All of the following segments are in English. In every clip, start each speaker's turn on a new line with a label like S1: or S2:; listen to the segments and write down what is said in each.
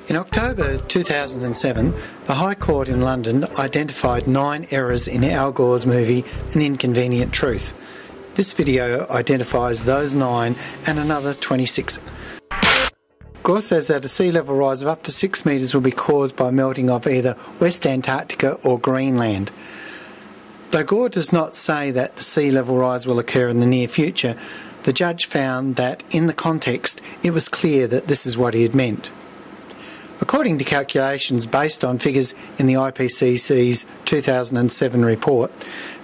S1: In October 2007, the High Court in London identified 9 errors in Al Gore's movie An Inconvenient Truth. This video identifies those 9 and another 26. Gore says that a sea level rise of up to 6 metres will be caused by melting of either West Antarctica or Greenland. Though Gore does not say that the sea level rise will occur in the near future, the judge found that in the context it was clear that this is what he had meant. According to calculations based on figures in the IPCC's 2007 report,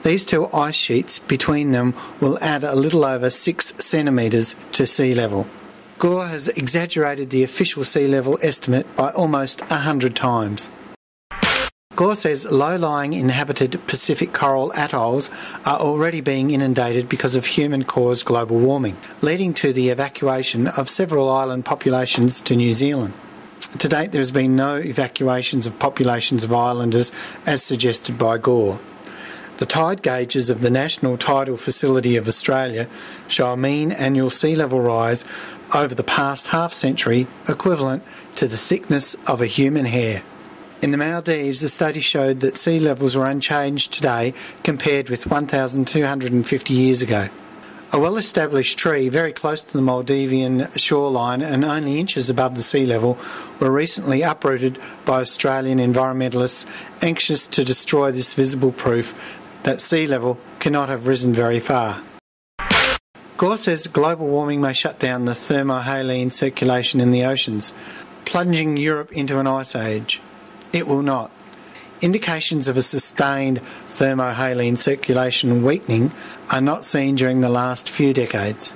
S1: these two ice sheets between them will add a little over 6 centimetres to sea level. Gore has exaggerated the official sea level estimate by almost 100 times. Gore says low-lying inhabited Pacific coral atolls are already being inundated because of human-caused global warming, leading to the evacuation of several island populations to New Zealand. To date, there has been no evacuations of populations of islanders as suggested by Gore. The tide gauges of the National Tidal Facility of Australia show a mean annual sea level rise over the past half-century equivalent to the thickness of a human hair. In the Maldives, a study showed that sea levels were unchanged today compared with 1,250 years ago. A well-established tree very close to the Maldivian shoreline and only inches above the sea level were recently uprooted by Australian environmentalists anxious to destroy this visible proof that sea level cannot have risen very far. Gore says global warming may shut down the thermohaline circulation in the oceans, plunging Europe into an ice age. It will not. Indications of a sustained thermohaline circulation weakening are not seen during the last few decades.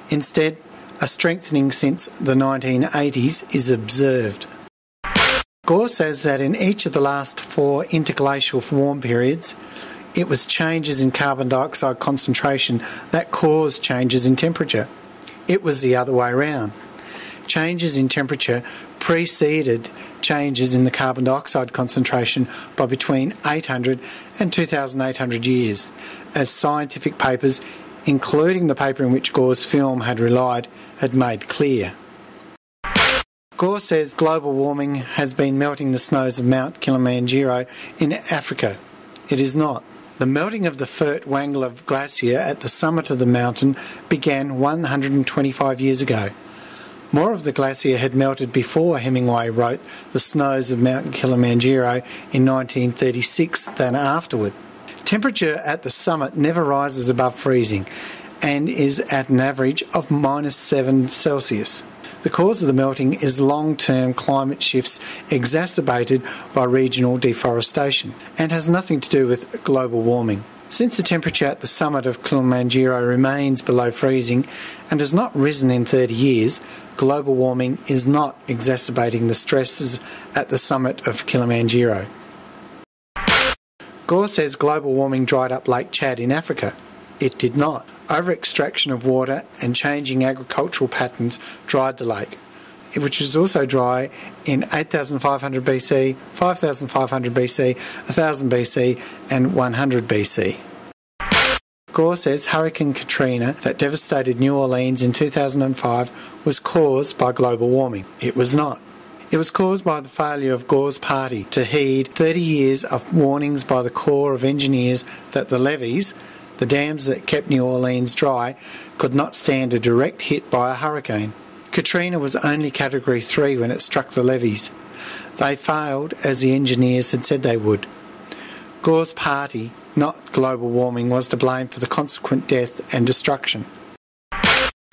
S1: Instead, a strengthening since the 1980s is observed. Gore says that in each of the last 4 interglacial warm periods, it was changes in carbon dioxide concentration that caused changes in temperature. It was the other way around. Changes in temperature preceded changes in the carbon dioxide concentration by between 800 and 2,800 years, as scientific papers, including the paper in which Gore's film had relied, had made clear. Gore says global warming has been melting the snows of Mount Kilimanjaro in Africa. It is not. The melting of the Furtwängler Glacier at the summit of the mountain began 125 years ago. More of the glacier had melted before Hemingway wrote The Snows of Mount Kilimanjaro in 1936 than afterward. Temperature at the summit never rises above freezing and is at an average of -7 Celsius. The cause of the melting is long-term climate shifts exacerbated by regional deforestation and has nothing to do with global warming. Since the temperature at the summit of Kilimanjaro remains below freezing and has not risen in 30 years, global warming is not exacerbating the stresses at the summit of Kilimanjaro. Gore says global warming dried up Lake Chad in Africa. It did not. Over-extraction of water and changing agricultural patterns dried the lake, which is also dry in 8,500 BC, 5,500 BC, 1,000 BC and 100 BC. Gore says Hurricane Katrina that devastated New Orleans in 2005 was caused by global warming. It was not. It was caused by the failure of Gore's party to heed 30 years of warnings by the Corps of Engineers that the levees, the dams that kept New Orleans dry, could not stand a direct hit by a hurricane. Katrina was only Category 3 when it struck the levees. They failed as the engineers had said they would. Gore's party, not global warming, was to blame for the consequent death and destruction.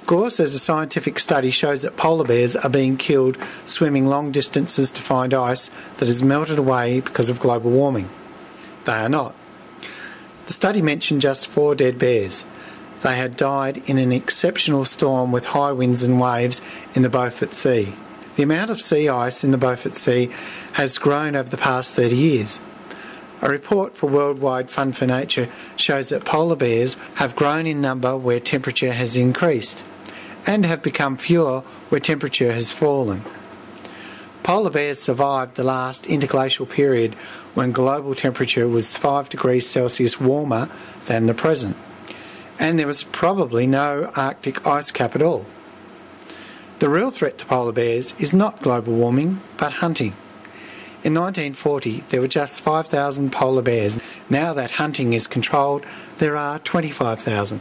S1: Gore says a scientific study shows that polar bears are being killed swimming long distances to find ice that has melted away because of global warming. They are not. The study mentioned just 4 dead bears. They had died in an exceptional storm with high winds and waves in the Beaufort Sea. The amount of sea ice in the Beaufort Sea has grown over the past 30 years. A report for Worldwide Fund for Nature shows that polar bears have grown in number where temperature has increased and have become fewer where temperature has fallen. Polar bears survived the last interglacial period when global temperature was 5 degrees Celsius warmer than the present, and there was probably no Arctic ice cap at all. The real threat to polar bears is not global warming, but hunting. In 1940, there were just 5,000 polar bears. Now that hunting is controlled, there are 25,000.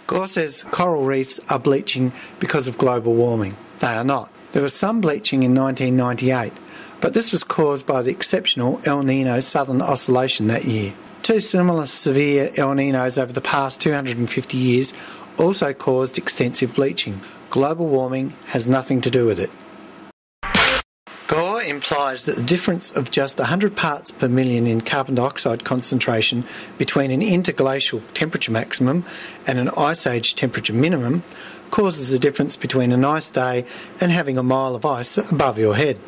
S1: Gores says coral reefs are bleaching because of global warming. They are not. There was some bleaching in 1998, but this was caused by the exceptional El Niño southern oscillation that year. Two similar severe El Niños over the past 250 years also caused extensive bleaching. Global warming has nothing to do with it. Gore implies that the difference of just 100 parts per million in carbon dioxide concentration between an interglacial temperature maximum and an ice age temperature minimum causes a difference between a nice day and having a mile of ice above your head.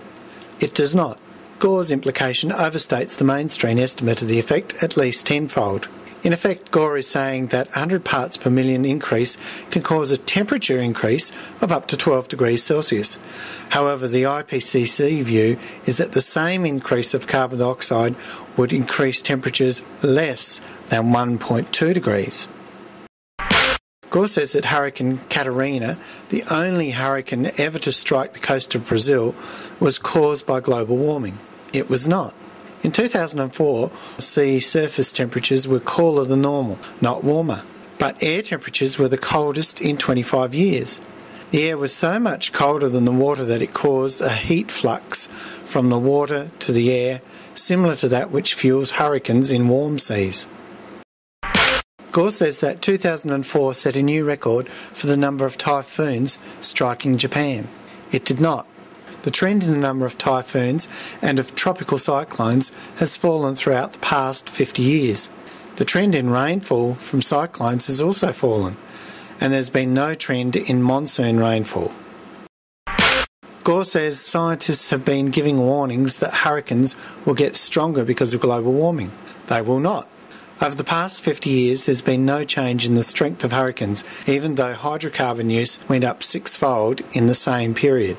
S1: It does not. Gore's implication overstates the mainstream estimate of the effect at least tenfold. In effect, Gore is saying that 100 parts per million increase can cause a temperature increase of up to 12 degrees Celsius. However, the IPCC view is that the same increase of carbon dioxide would increase temperatures less than 1.2 degrees. Gore says that Hurricane Katrina, the only hurricane ever to strike the coast of Brazil, was caused by global warming. It was not. In 2004, sea surface temperatures were cooler than normal, not warmer, but air temperatures were the coldest in 25 years. The air was so much colder than the water that it caused a heat flux from the water to the air, similar to that which fuels hurricanes in warm seas. Gore says that 2004 set a new record for the number of typhoons striking Japan. It did not. The trend in the number of typhoons and of tropical cyclones has fallen throughout the past 50 years. The trend in rainfall from cyclones has also fallen, and there's been no trend in monsoon rainfall. Gore says scientists have been giving warnings that hurricanes will get stronger because of global warming. They will not. Over the past 50 years, there's been no change in the strength of hurricanes, even though hydrocarbon use went up sixfold in the same period.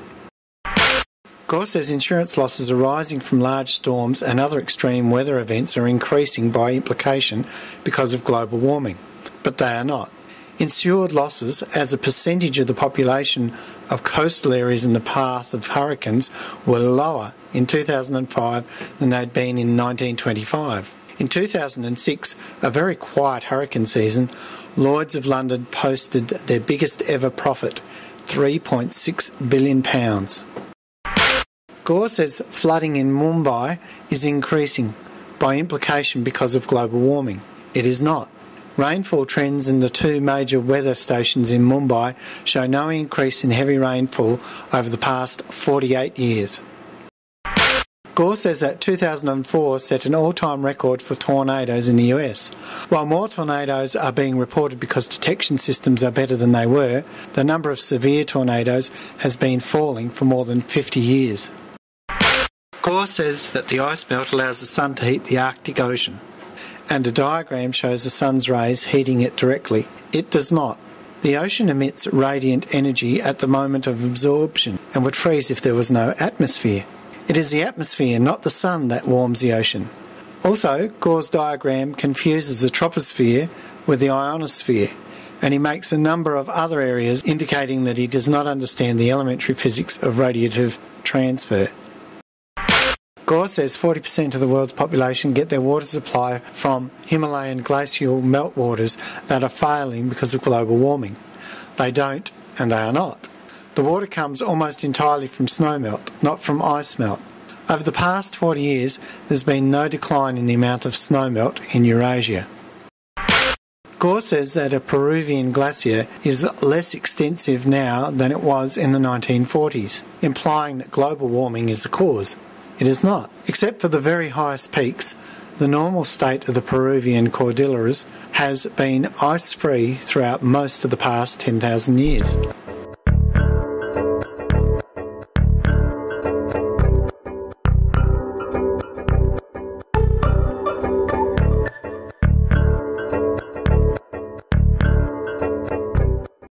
S1: Gore says insurance losses arising from large storms and other extreme weather events are increasing by implication because of global warming, but they are not. Insured losses as a percentage of the population of coastal areas in the path of hurricanes were lower in 2005 than they'd been in 1925. In 2006, a very quiet hurricane season, Lloyd's of London posted their biggest ever profit, £3.6 billion. Gore says flooding in Mumbai is increasing, by implication because of global warming. It is not. Rainfall trends in the two major weather stations in Mumbai show no increase in heavy rainfall over the past 48 years. Gore says that 2004 set an all-time record for tornadoes in the US. While more tornadoes are being reported because detection systems are better than they were, the number of severe tornadoes has been falling for more than 50 years. Gore says that the ice melt allows the sun to heat the Arctic Ocean, and a diagram shows the sun's rays heating it directly. It does not. The ocean emits radiant energy at the moment of absorption and would freeze if there was no atmosphere. It is the atmosphere, not the sun, that warms the ocean. Also, Gore's diagram confuses the troposphere with the ionosphere, and he makes a number of other areas indicating that he does not understand the elementary physics of radiative transfer. Gore says 40% of the world's population get their water supply from Himalayan glacial meltwaters that are failing because of global warming. They don't, and they are not. The water comes almost entirely from snowmelt, not from ice melt. Over the past 40 years, there's been no decline in the amount of snowmelt in Eurasia. Gore says that a Peruvian glacier is less extensive now than it was in the 1940s, implying that global warming is the cause. It is not. Except for the very highest peaks, the normal state of the Peruvian Cordilleras has been ice-free throughout most of the past 10,000 years.